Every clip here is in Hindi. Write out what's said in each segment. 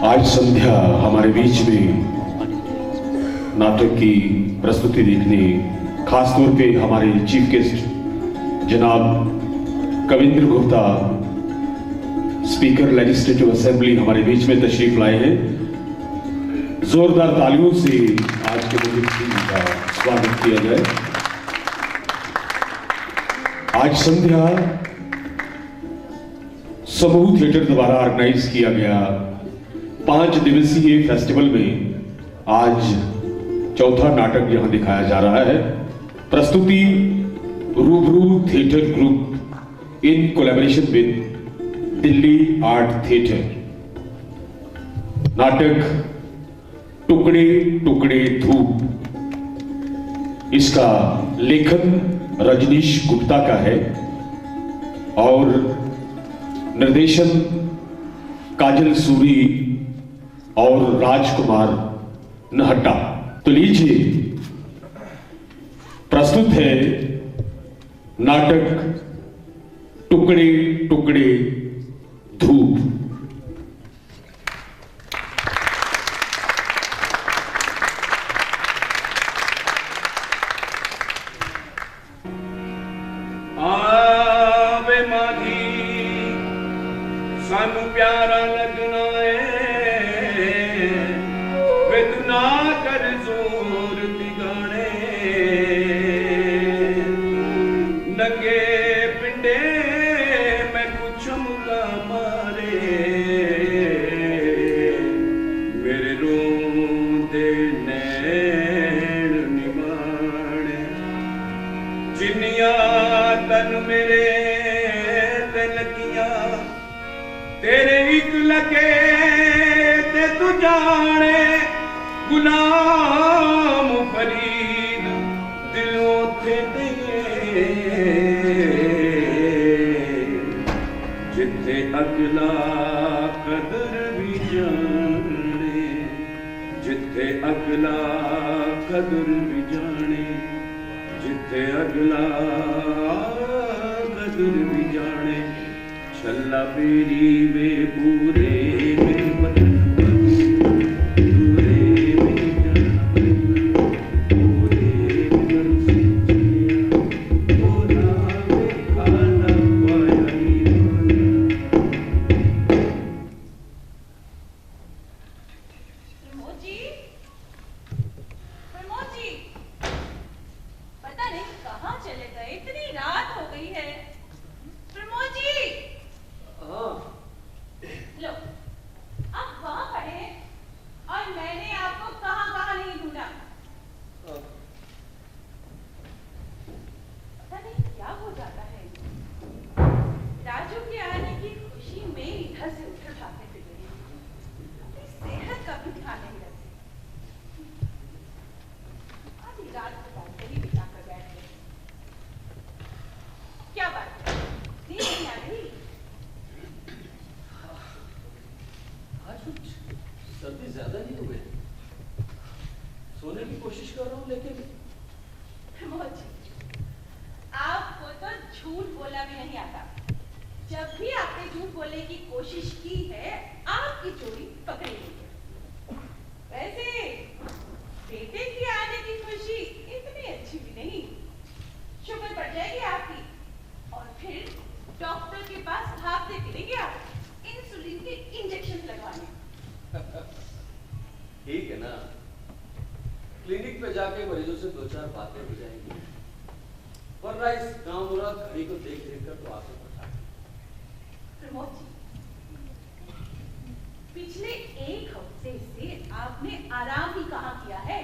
आज संध्या हमारे बीच में नाटक की प्रस्तुति देखने खास तौर पे हमारे चीफ गेस्ट जनाब Kavinder Gupta speaker legislative assembly हमारे बीच में तशरीफ लाए हैं। जोरदार तालियों से आज के मुझे का स्वागत किया जाए। आज संध्या समूह थिएटर द्वारा ऑर्गेनाइज किया गया 5 दिवसीय फेस्टिवल में आज चौथा नाटक यहां दिखाया जा रहा है। प्रस्तुति रूबरू theatre group in collaboration with Delhi art theatre. नाटक टुकड़े टुकड़े धूप, इसका लेखन रजनीश गुप्ता का है और निर्देशन काजल सूरी और राजकुमार नहट्टा। तो लीजिए प्रस्तुत है नाटक टुकड़े टुकड़े धूप। आवे माधी सानू प्यारा लगना है, वे तू ना कर जोर बिगाड़े। नगे पिंडे मैं कुछ मुका मारे, मेरे रोंदे नैन निमाणे। जिन्निया तन मेरे तेरे एक लगे ते तू जाने, गुलाम फरीद दिलों थे दे। जिथे अगला कदर भी जाने, जिथे अगला कदर भी जाने, जिथे अगला कदर भी जाने। छल्ला बेरी वे पूरे में बदन पूरे में जाना, पूरे में बरसे चलिया, पूरा में खाना पाया प्रमोद जी, पता नहीं कहाँ चले गए, इतनी रात हो गई है। प्रमोद जी, लो, आप वहां खड़े हैं और मैंने आपको कहां नहीं ढूंढा। पता नहीं क्या हो जाता है। राजू के आने की खुशी में इधर से उधर भागते फिर रही हूँ, अपनी सेहत का भी ध्यान नहीं रखती। आधी रात को बालकनी में जाकर बैठ गए। क्या बात है, नींद नहीं आ रही? सर्दी ज्यादा नहीं हो गई, सोने की कोशिश कर रहा हूँ लेकिन। प्रमोद जी, आपको तो झूठ बोलना भी नहीं आता। जब भी आपने झूठ बोलने की कोशिश की है, आपकी चोरी पकड़ी गई है। वैसे बेटे की आने की खुशी इतनी अच्छी भी नहीं, शुगर बढ़ जाएगी आपकी और फिर डॉक्टर के पास भागते फिरेंगे आप इंसुलिन के इंजेक्शन लगवाने। ठीक है ना, क्लिनिक पे जाके मरीजों से 2-4 बातें हो जाएंगी, वरना इस गांव घड़ी को देख देख कर तो आंसू पड़ता है। प्रमोद जी, पिछले 1 हफ्ते से आपने आराम ही कहाँ किया है।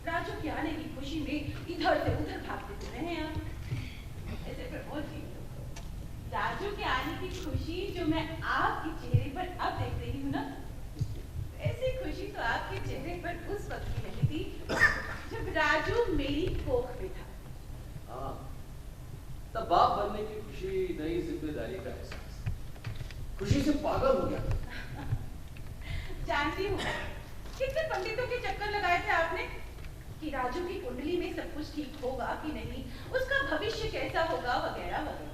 राजू के आने की खुशी में इधर से उधर भागते फिर रहे हैं आप। ऐसे प्रमोद जी, राजू के आने की खुशी जो मैं आपके चेहरे पर अब देख रही हूँ ना, ऐसी खुशी तो आपके चेहरे पर उस वक्त भी नहीं थी जब राजू मेरी कोख में था। हाँ, तब बाप बनने की खुशी, नई जिम्मेदारी का एहसास, खुशी से पागल हो गया। जानती हूँ कितने पंडितों के चक्कर लगाए थे आपने कि राजू की कुंडली में सब कुछ ठीक होगा कि नहीं, उसका भविष्य कैसा होगा, वगैरह वगैरह।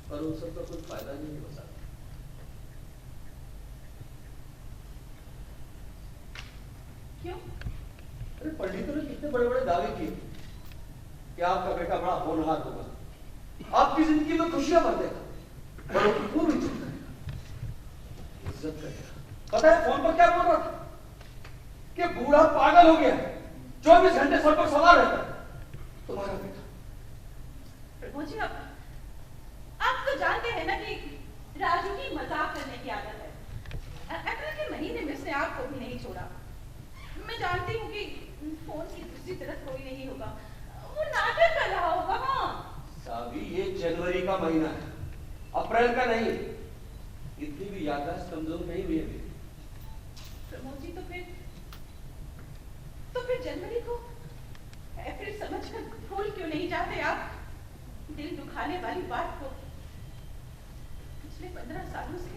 पर उन सब का कुछ फायदा नहीं हो सकता। क्यों? अरे पंडितों ने कितने बड़े बड़े दावे किए कि आपका बेटा बड़ा होनहार होगा, आपकी जिंदगी में खुशियां भर देगा, बड़ों की खूब इज्जत करेगा, इज्जत करेगा। पता है फोन पर क्या बोल रहा था कि बूढ़ा पागल हो गया है, 24 घंटे सर पर सवार रहता है तुम्हारा बेटा। प्रभु जी, आप तो जानते हैं ना कि राजू की मजाक करने की आदत है। अप्रैल के महीने में उसने आपको भी नहीं छोड़ा। मैं जानती हूँ कि फोन की दूसरी तरफ कोई नहीं होगा, वो नाटक कर रहा होगा। हाँ सावी, ये जनवरी का महीना है, अप्रैल का नहीं। इतनी भी याददाश्त कमजोर नहीं हुई है। प्रमोद जी, तो फिर जनवरी को अप्रैल समझकर भूल क्यों नहीं जाते आप? दिल दुखाने वाली बात को पिछले 15 सालों से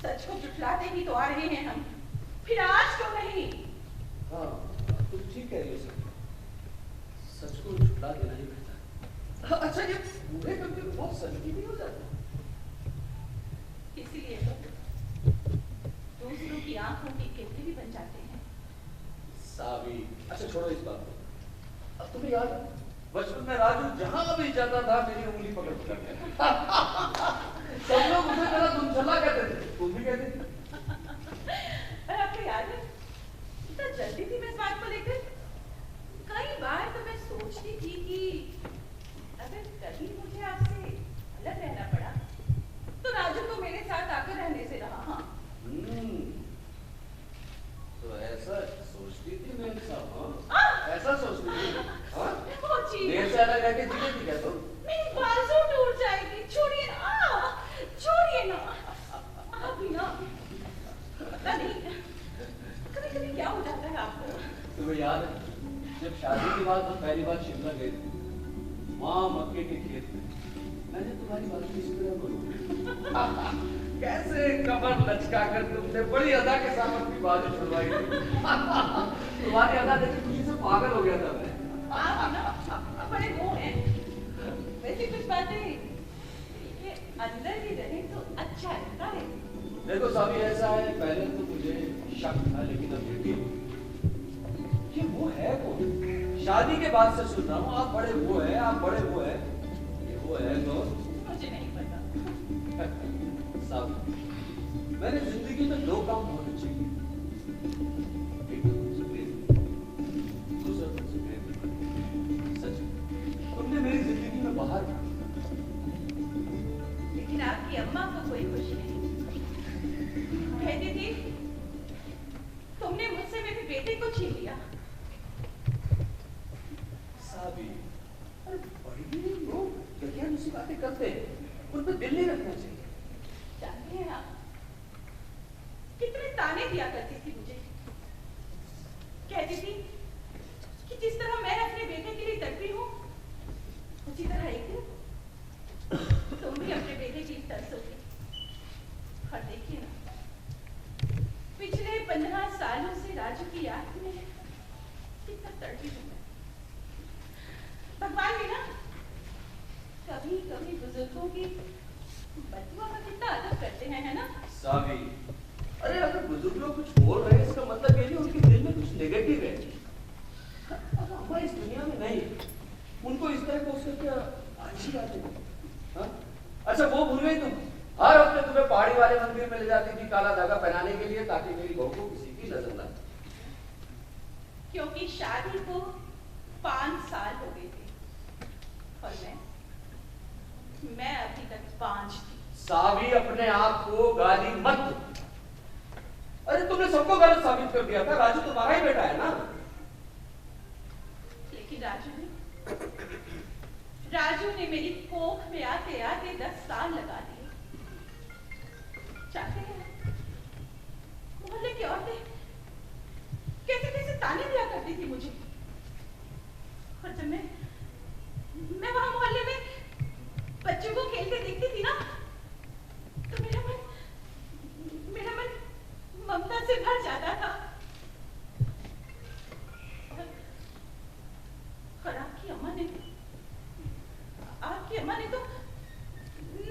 सच को झुठलाते ही तो आ रहे हैं हम, फिर आज क्यों नहीं? हाँ, तुम ठीक कह रही हो सर, सच को झुठला देना ही बेहतर है। अच्छा, ये बूढ़े करके बहुत सनकी भी हो जाता है, इसीलिए तो दूसरों की आंखों की किरते भी बन जाते हैं। सावी, अच्छा छोड़ो इस बात को। अब तुम्हें याद है बचपन में राजू जहां भी जाता था मेरी उंगली पकड़ पकड़ के सब लोग उसे मेरा दुमछल्ला कहते थे, तुम भी कहते थे। और आपको याद है इतना जल्दी थी मैं इस बात को लेकर? कई बार तो मैं सोचती थी कि अगर कभी मुझे आपसे अलग रहना पड़ा तो राजू को मेरे साथ आकर रहने से रहा। हाँ, तो ऐसा सोचती थी मेरे साथ? हाँ? ऐसा सोचती थी? हाँ? ओ जी, देर से अलग रह के जीने थी क्या तुम? मेरी बाजू टूट जाएगी, छोड़िए ना, छोड़िए ना। अभी ना पता नहीं कभी कभी क्या हो जाता है आपको। तुम्हें याद है जब शादी के बाद हम पहली बार शिमला गए थे, वहां मक्के के खेत में मैंने तुम्हारी बात इस तरह बोली कैसे कमर लचका कर तुमने बड़ी अदा के साथ अपनी बाजू छुड़वाई थी। तुम्हारी अदा देख के खुशी से पागल हो गया था मैं। आप ना बड़े वो हैं। वैसे कुछ बातें ये अंदर ही रहे तो अच्छा लगता है। देखो सावी, ऐसा है, पहले तो मुझे शक था, लेकिन अब यकीन ये वो है कौन? शादी के बाद से सुन रहा हूँ आप बड़े वो है, आप बड़े वो है, ये वो है कौन? मुझे नहीं पता। सावी, मैंने जिंदगी में 2 काम बहुत अच्छे किए, एक तो तुमसे प्रेम, दूसरा तुमसे प्रेम। सच, तुमने मेरी जिंदगी में बाहर रखा। लेकिन आपकी अम्मा को कोई खुशी नहीं। कहती थी तुमने मुझसे मेरे बेटे को छीन लिया। सावी, अरे बड़ी लोग क्या ऐसी बातें करते हैं, उन पर दिल नहीं रखना चाहिए। जानते हैं आप कितने ताने दिया करती थी मुझे। कहती थी कि जिस तरह मैं अपने बेटे के लिए तड़पी हूँ उसी तरह एक दिन तुम भी अपने बेटे के लिए तरसोगे। और देखिए ना, पिछले 15 सालों से राजू की याद में कितना तड़पी हूँ मैं। भगवान भी ना कभी कभी बुजुर्गों की बदुआ का कितना अदब करते हैं, है ना? सावी, अरे अगर बुजुर्ग लोग कुछ बोल रहे हैं इसका मतलब ये नहीं उनके दिल में कुछ नेगेटिव है। अब अम्मा इस दुनिया में नहीं, उनको इस तरह को उससे क्या अच्छी बात है। अच्छा वो भूल गई तुम, हर हफ्ते तुम्हें पहाड़ी वाले मंदिर में ले जाती थी काला धागा पहनाने के लिए ताकि मेरी बहू को किसी की नजर न आए। क्योंकि शादी को 5 साल हो गए थे और मैं अभी तक 5 थी। सावी, अपने आप को गाली मत दो। अरे तुमने सबको गलत साबित कर दिया था, राजू तुम्हारा ही बेटा है ना। लेकिन राजू ने मेरी कोख में आते आते 10 साल लगा दिए। जानते हैं मोहल्ले की औरतें कैसे कैसे ताने दिया करती थी मुझे। और जब मैं वहां मोहल्ले में बच्चों को खेलते देखती थी ना तो मेरा मन ममता से भर जाता था। और आपकी अम्मा ने तो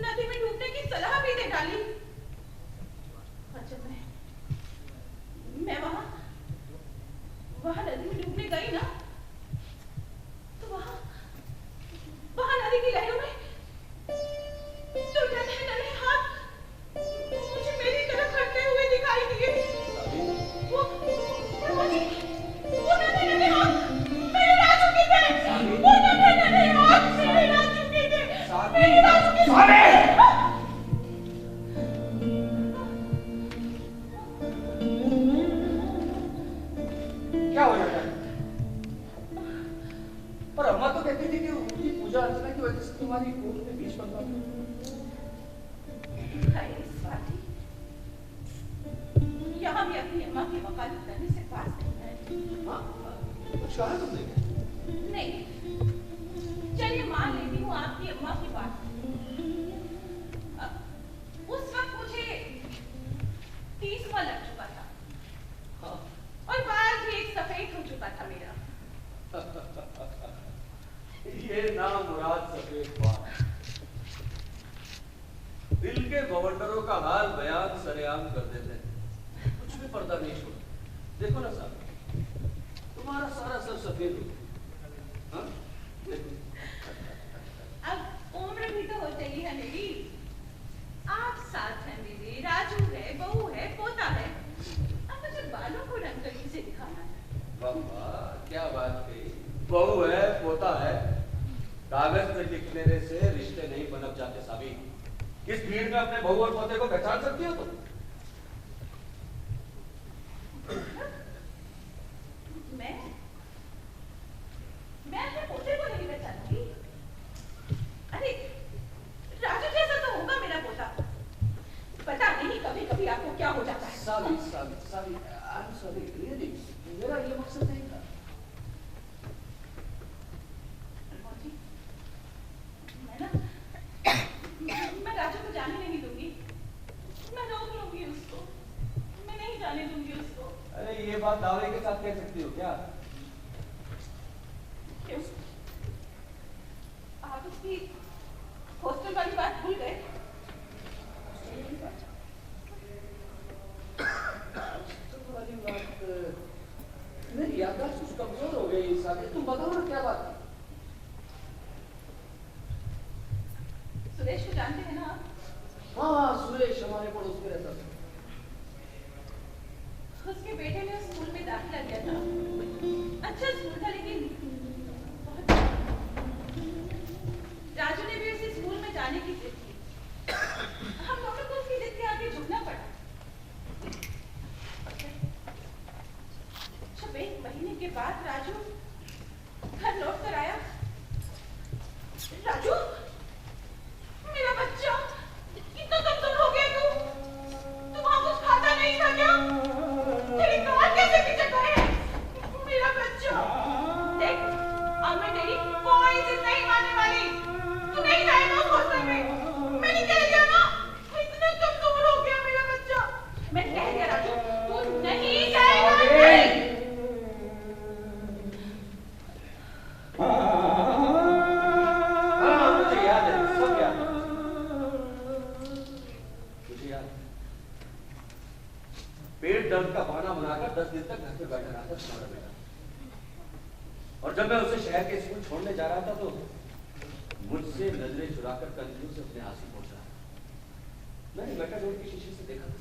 नदी में डूबने की सलाह भी दे डाली। और जब दिल के बवंडरों का हाल बयान सरेआम कर देते हैं, कुछ भी पर्दा नहीं छोड़ा। देखो ना साहब, तुम्हारा सारा सर सफेद हो गया। हाँ? देखो। अब उम्र भी तो हो चली है मेरी। आप साथ हैं मेरे, राजू है, बहू है, पोता है। अब मुझे बालों को रंग करके से दिखाना है। वाह वाह, क्या बात कही। बहू है, पोता है, कागज पे लिखने से रिश्ते नहीं पनप जाते साबी। इस भीड़ में अपने बहू और पोते को पहचान सकती हो तुम? मैं अपने पोते को नहीं पहचानूंगी। अरे राजू जैसा तो होगा मेरा पोता। पता नहीं कभी कभी आपको क्या हो जाता है। Sabi, I am sorry, really मेरा ये मकसद नहीं था। मैं राजू को जाने नहीं दूंगी। मैं रोक लूंगी उसको। मैं नहीं जाने दूंगी उसको। अरे ये बात दावे के साथ कह सकती हो क्या? क्यों? आप उसकी हॉस्टल वाली बात भूल गए? मेरी याददाश्त कुछ कमजोर हो गई इस साल। तुम बताओ ना क्या बात है? सुरेश को जानते हैं ना आप? हाँ, सुरेश हमारे पड़ोस में रहता था। उसके बेटे ने स्कूल में दाखिला लिया था। अच्छा स्कूल था लेकिन राजू ने भी उसे स्कूल में जाने की जिद की। हम दोनों को उसकी जिद के आगे झुकना पड़ा। जब 1 महीने के बाद राजू घर लौट कर आया। राजू, मेरा बच्चा, इतना कमजोर हो गया तू वहां कुछ खाता नहीं था क्या? तेरी कमर कैसे खिंचक गई है? मेरा बच्चा, देख अब मैं तेरी कोई जिद नहीं मानने वाली। तू नहीं जाएगा उस हॉस्टल में। मैंने कह दिया ना, इतना कमजोर हो गया मेरा बच्चा। मैंने कह दिया राजू, तू नहीं जाएगा। मुझे याद है, सब याद है। मुझे याद है। पेट दर्द का बहाना बनाकर 10 दिन तक घर पे बैठा रहा था तुम्हारा बेटा। और जब मैं उसे शहर के स्कूल छोड़ने जा रहा था तो मुझसे नजरें चुराकर कंधों से अपने आंसू पहुंच रहा था। मैंने मेटाडोर की शीशे से देखा था।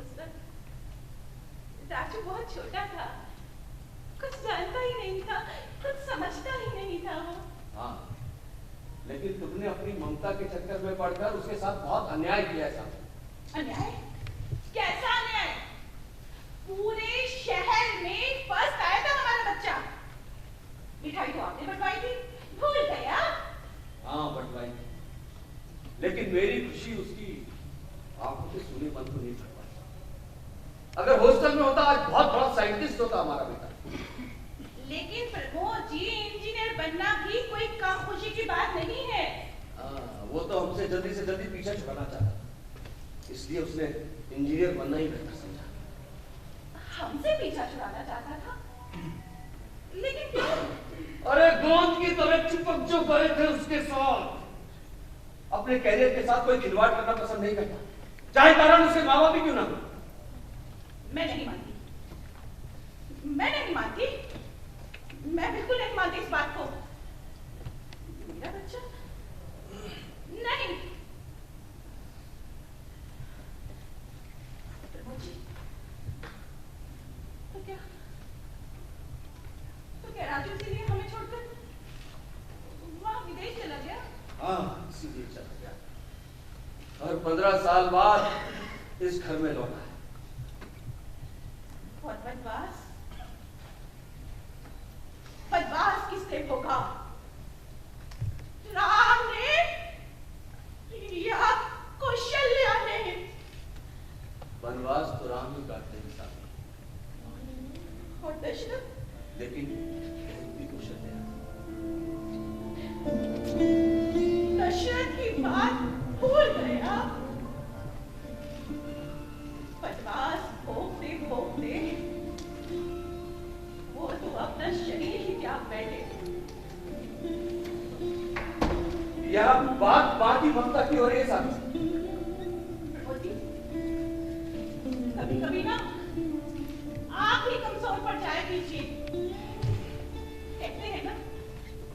उस वक्त राजू बहुत छोटा था, कुछ जानता ही नहीं था, कुछ समझता ही नहीं था वो। हाँ, लेकिन तुमने अपनी ममता के चक्कर में पड़कर उसके साथ बहुत अन्याय किया है साहब। अन्याय? कैसा अन्याय? पूरे शहर में फर्स्ट आया था हमारा बच्चा। मिठाई तो आपने बंटवाई थी, भूल गया? हाँ बंटवाई, लेकिन मेरी खुशी उसकी आंखों के सूनेपन को नहीं कर पाई। अगर हॉस्टल में होता आज बहुत बड़ा साइंटिस्ट होता हमारा बेटा। लेकिन प्रमोद जी, इंजीनियर बनना भी कोई कम खुशी की बात नहीं है। वो तो हमसे जल्दी से जल्दी पीछा छुड़ाना चाहता था, इसलिए उसने इंजीनियर बनना ही बेहतर समझा। हमसे पीछा छुड़ाना चाहता था? लेकिन क्यों? अरे गोंद की तरह चिपक जो गए थे उसके साथ। अपने कैरियर के साथ कोई खिलवाड़ करना पसंद नहीं करता, चाहे कारण उसके माँ बाप भी क्यों ना हो। मैं नहीं मानती, मैं नहीं मानती, मैं बिल्कुल नहीं मानती इस बात को। मेरा बच्चा नहीं। तो क्या राजू इसीलिए हमें छोड़कर वहां विदेश चला गया? हाँ, इसीलिए चला गया और 15 साल बाद इस घर में लौटा है। और बदमाश? बदमाश किससे होगा? राम ने या कौशल्या ने? वनवास तो राम ही काटते हैं साहब, और दशरथ? लेकिन भी कौशल्या। दशरथ की बात भूल गया। बदमाश भोगते भोगते वो तो अपना शरीर ही त्याग बैठे। यहाँ बात माँ की ममता की हो रही है साहब। कभी कभी ना आप ही कमजोर पड़ जाए कीजिए। कहते हैं ना,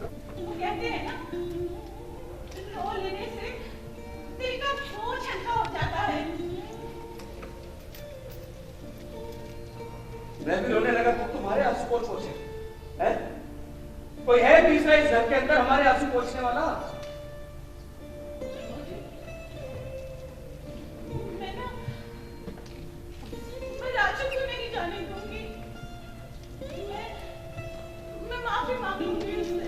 वो कहते हैं ना, रो लेने से दिल का बोझ हल्का हो जाता है। मैं भी रोने लगा तो तुम्हारे आंसू कौन पोंछे? है? कोई है तीसरा इस घर के अंदर हमारे आंसू पोंछने वाला? मैं राजू को नहीं जाने दूंगी। मैं माफी मांग लूंगी उससे।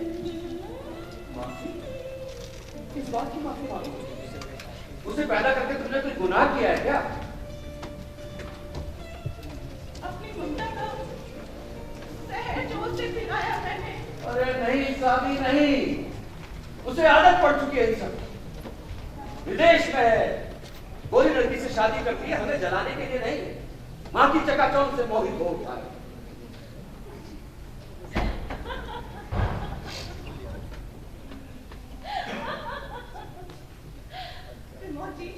माफी? किस बात की माफी मांगोगे? उसे पैदा करके तुमने कोई गुनाह किया है क्या? अपनी ममता का जहर जो उसे पिलाया मैंने। अरे नहीं साबी नहीं, उसे आदत पड़ चुकी है इन सब। विदेश में है, गोरी लड़की से शादी करती है, हमें जलाने के लिए नहीं, माँ की चकाचौंध से मोहित हो उठा है। मोची,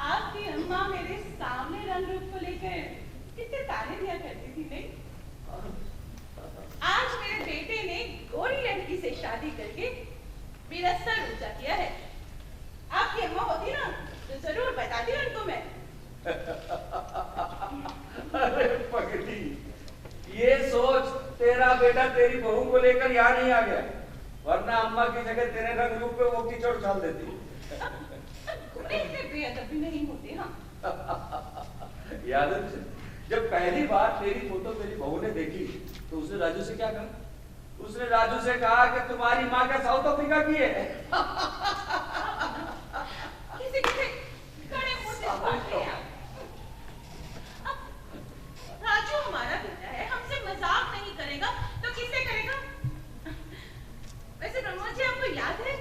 आपकी अम्मा मेरे सामने रंग रूप को लेकर कितने ताने दिया करती थी नहीं? आज मेरे बेटे ने गोरी लड़की से शादी करके मेरा सर ऊंचा किया है। आपकी अम्मा होती ना तो जरूर बताती उनको मैं। अरे पगली, ये सोच तेरा बेटा तेरी बहू को लेकर यहाँ नहीं आ गया, वरना अम्मा की जगह तेरे रंग रूप पे वो कीचड़ उछाल देती। बेअदबी नहीं होती। हाँ, याद है तुझे? जब पहली बार तेरी फोटो मेरी बहू ने देखी तो उसने राजू से क्या कहा? उसने राजू से कहा कि तुम्हारी माँ क्या साउथ अफ्रीका की है? किसी किसी कड़े मुंह से बात नहीं है। राजू हमारा बेटा है, हमसे मजाक नहीं करेगा तो किससे करेगा? वैसे प्रमोद जी, आपको याद है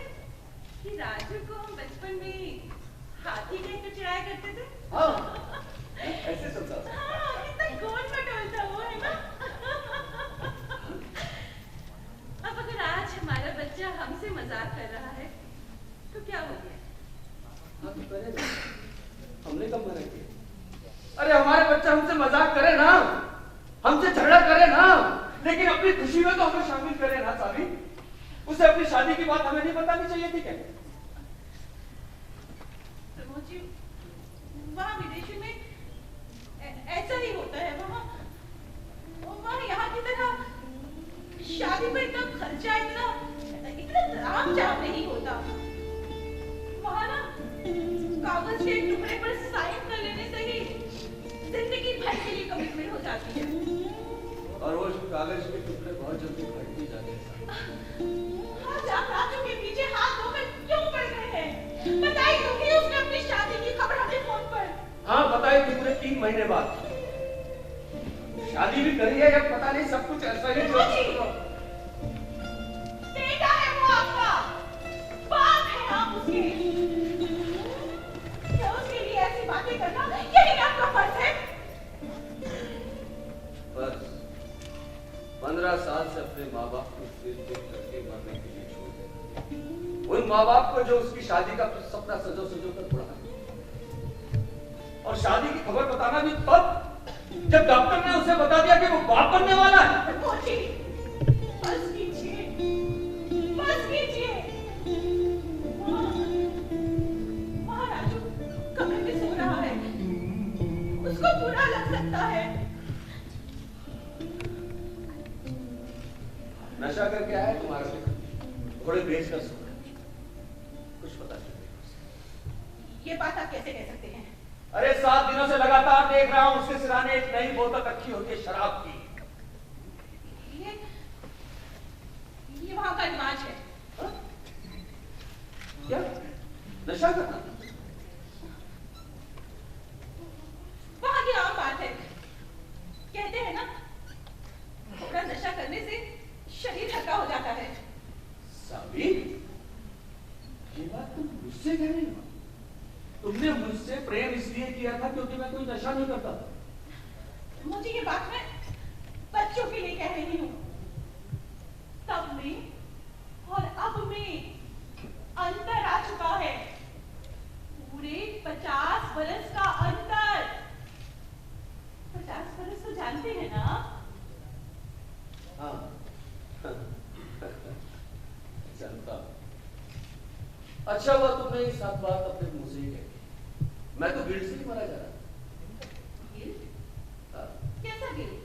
कि राजू को हम बचपन में हाथी कहकर चिढ़ाया करते थे? हाँ, ऐसे चलता था। हाँ, कितना गोल मटोल था वो, है ना? अब अगर आज हमारा बच्चा हमसे मजाक कर रहा है तो क्या हो गया? हाँ, तो करे ना। हमने कब मना किया? अरे हमारे बच्चा हमसे मजाक करे ना, हमसे झगड़ा करे ना, लेकिन अपनी खुशी में तो हमें शामिल करे ना साबी। उसे अपनी शादी की बात हमें नहीं बतानी चाहिए थी क्या? प्रमोद जी, वहाँ विदेशों में ऐसा ही होता है। वहाँ यहाँ की तरह शादी पर इतना खर्चा, इतना तामझाम नहीं होता। वहाँ ना कागज के टुकड़े पर साइन कर लेने से ही जिंदगी भर के लिए कमिटमेंट हो जाती है। और वो कागज के टुकड़े बहुत जल्दी फट भी जाते हैं। आप राजू के पीछे हाथ धोकर क्यों पड़ गए हैं? बताई तो कि उसने अपनी शादी की खबर हमें फोन पर। हाँ, बताई थी पूरे 3 महीने बाद। शादी भी करी है या पता नहीं, सब कुछ ऐसा ही बेटा है वो आपका, बाप है आप उसके। क्या उसके लिए ऐसी बातें करना यही आपका फर्ज है? बस 15 साल से अपने माँ बाप को फिर करके मरने के लिए छोड़ दिया। उन माँ बाप को जो उसकी शादी का सपना सजो सजो कर बुढ़ा, और शादी की खबर बताना भी तब जब डॉक्टर ने उसे बता दिया कि वो बाप बनने वाला है। मोची, बस कीजिए, बस कीजिए। वहाँ राजू कमरे में सो रहा है, उसको बुरा लग सकता है। नशा करके आया तुम्हारा बेटा, थोड़े बेच कर सो रहा है, कुछ पता नहीं। ये बात आप कैसे कह सकते हैं? अरे 7 दिनों से लगातार देख रहा हूं उसके सिराने एक नई बोतल रखी होती है शराब की। ये वहां का रिवाज है। हा? क्या नशा करना? वहां की आम बात है। कहते हैं ना, थोड़ा नशा करने से शरीर हल्का हो जाता है। साबी, ये बात तुम मुझसे कह रही हो? तुमने मुझसे प्रेम इसलिए किया था क्योंकि मैं कोई नशा नहीं करता था। मुझे ये बात मैं बच्चों के लिए कह रही हूँ। तब में और अब में अच्छा हुआ तुमने ये 7 बात अपने मुंह से ही कही। मैं तो गिल्ड से ही मरा जा रहा। गिल्ड? हाँ। कैसा गिल्ड?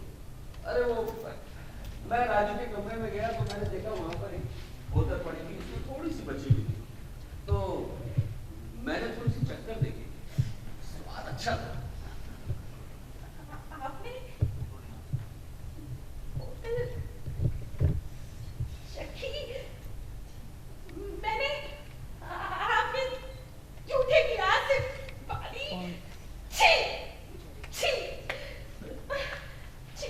अरे वो मैं राजू के कमरे में गया तो मैंने देखा वहां पर एक बोतल पड़ी थी, उसमें थोड़ी सी बची हुई थी, तो मैंने थोड़ी सी चक्कर देखी, स्वाद अच्छा था। आपने बोतल चखी? मैंने आपने जूठे गिलास से पानी, छी छी छी।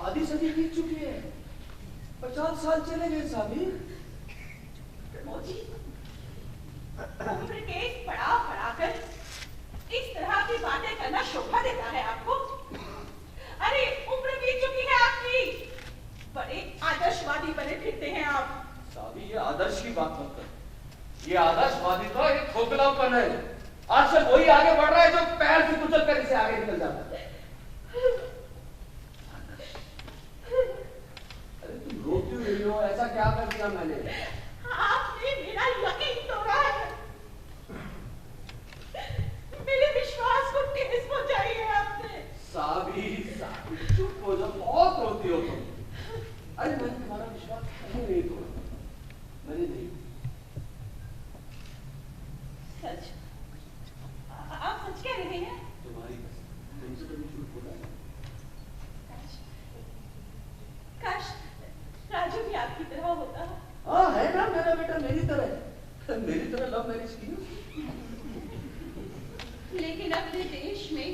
आधी सदी बीत चुकी है, 50 साल चले गए साबिर। मोची, उम्र के इस पड़ाव पड़ाकर इस तरह की बातें करना शोभा देता है आपको? अरे उम्र बीत चुकी है आपकी, बड़े आदर्शवादी बने फिरते हैं आप। साबी ये आदर्श की बात मत कर, ये आदर्शवादी तो एक खोखलापन है। आजकल वही आगे बढ़ रहा है जो पैर से कुचल कर इसे आगे निकल जाता है। अरे तुम रो क्यों रही हो? ऐसा क्या कर दिया मैंने? आपने मेरा यकीन तोड़ा है, मेरे विश्वास को ठेस पहुंचाई है आपने। साबी साबी चुप हो जाओ, बहुत रोती हो तुम। अरे मैंने तुम्हारा विश्वास कभी नहीं तोड़ा, मैंने नहीं। सच? आप सच कह रहे हैं? तुम्हारी कसम, तुमसे कभी झूठ बोला है? काश काश राजू भी आपकी तरह होता। हाँ है ना मेरा बेटा, मेरी तरह लव मैरिज की। लेकिन अपने देश में